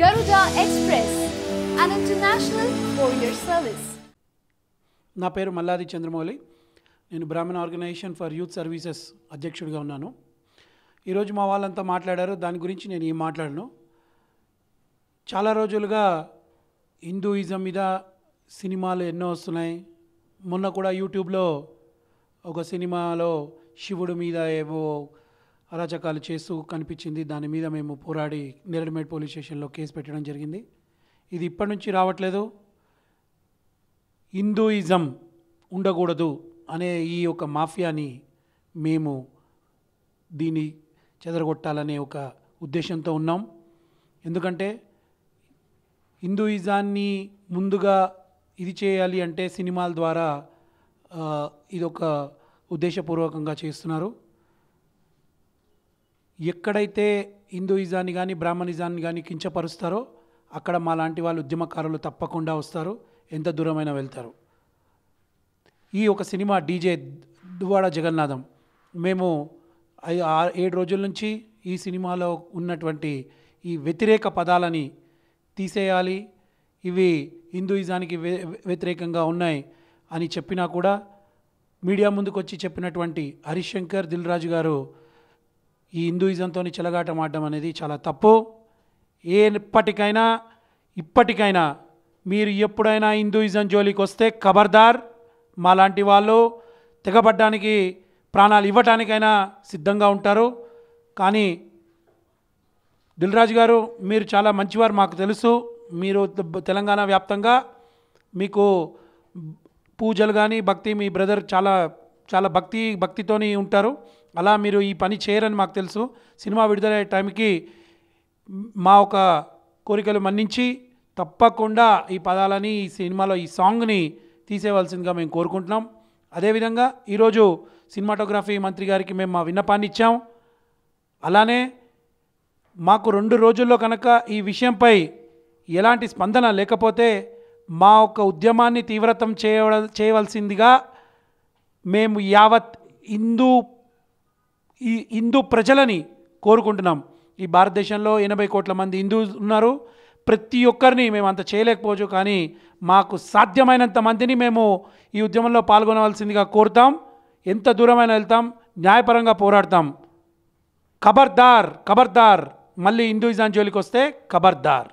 Garuda Express, an international courier service. నా పేరు మల్లాది చంద్రమౌళి. నేను బ్రాహ్మణ ఆర్గనైజేషన్ ఫర్ యూత్ సర్వీసెస్ అధ్యక్షుడిగా ఉన్నాను. ఈరోజు మా వాళ్ళంతా మాట్లాడారు, దాని గురించి నేను ఏం మాట్లాడను. చాలా రోజులుగా హిందూయిజం మీద సినిమాలు ఎన్నో వస్తున్నాయి. మొన్న కూడా యూట్యూబ్లో ఒక సినిమాలో శివుడి మీద ఏవో అరాచకాలు చేస్తూ కనిపించింది. దాని మీద మేము పోరాడి నేరడిమేడ్ పోలీస్ స్టేషన్లో కేసు పెట్టడం జరిగింది. ఇది ఇప్పటి నుంచి రావట్లేదు. హిందూయిజం ఉండకూడదు అనే ఈ ఒక మాఫియాని మేము దీన్ని చెదరగొట్టాలనే ఒక ఉద్దేశంతో ఉన్నాం. ఎందుకంటే హిందూయిజాన్ని ముందుగా ఇది చేయాలి అంటే సినిమాల ద్వారా ఇదొక ఉద్దేశపూర్వకంగా చేస్తున్నారు. ఎక్కడైతే హిందూయిజాన్ని కానీ బ్రాహ్మణిజాన్ని కానీ కించపరుస్తారో అక్కడ మా లాంటి వాళ్ళు ఉద్యమకారులు తప్పకుండా వస్తారు, ఎంత దూరమైనా వెళ్తారు. ఈ ఒక సినిమా డీజే దువ్వాడ జగన్నాథం, మేము 7 రోజుల నుంచి ఈ సినిమాలో ఉన్నటువంటి ఈ వ్యతిరేక పదాలని తీసేయాలి, ఇవి హిందూయిజానికి వ్యతిరేకంగా ఉన్నాయి అని చెప్పినా కూడా మీడియా ముందుకు వచ్చి చెప్పినటువంటి హరీష్ శంకర్, దిల్ రాజు గారు ఈ హిందూయిజంతో చెలగాటం ఆడడం అనేది చాలా తప్పు. ఇప్పటికైనా మీరు ఎప్పుడైనా హిందూయిజం జోలికి వస్తే ఖబర్దార్, మాలాంటి వాళ్ళు తెగబడ్డానికి ప్రాణాలు ఇవ్వటానికైనా సిద్ధంగా ఉంటారు. కానీ దిల్ రాజు గారు, మీరు చాలా మంచివారు, మాకు తెలుసు. మీరు తెలంగాణ వ్యాప్తంగా మీకు పూజలు కానీ భక్తి, మీ బ్రదర్ చాలా చాలా భక్తితోని ఉంటారు. అలా మీరు ఈ పని చేయరని మాకు తెలుసు. సినిమా విడుదలయ్యే టైంకి మా ఒక కోరికలు మన్నించి తప్పకుండా ఈ పదాలని ఈ సినిమాలో ఈ సాంగ్ని తీసేయవలసిందిగా మేము కోరుకుంటున్నాం. అదేవిధంగా ఈరోజు సినిమాటోగ్రఫీ మంత్రి గారికి మేము మా విన్నపాన్ని ఇచ్చాం. అలానే మాకు 2 రోజుల్లో కనుక ఈ విషయంపై ఎలాంటి స్పందన లేకపోతే మా యొక్క ఉద్యమాన్ని తీవ్రతం చేయవలసిందిగా మేము యావత్ హిందూ ప్రజలని కోరుకుంటున్నాం. ఈ భారతదేశంలో 80 కోట్ల మంది హిందూస్ ఉన్నారు. ప్రతి ఒక్కరిని మేము అంత చేయలేకపోవచ్చు, కానీ మాకు సాధ్యమైనంత మందిని మేము ఈ ఉద్యమంలో పాల్గొనవలసిందిగా కోరుతాం. ఎంత దూరమైనా వెళ్తాం, న్యాయపరంగా పోరాడతాం. ఖబర్దార్, మళ్ళీ హిందూయిజం జోలికి వస్తే ఖబర్దార్.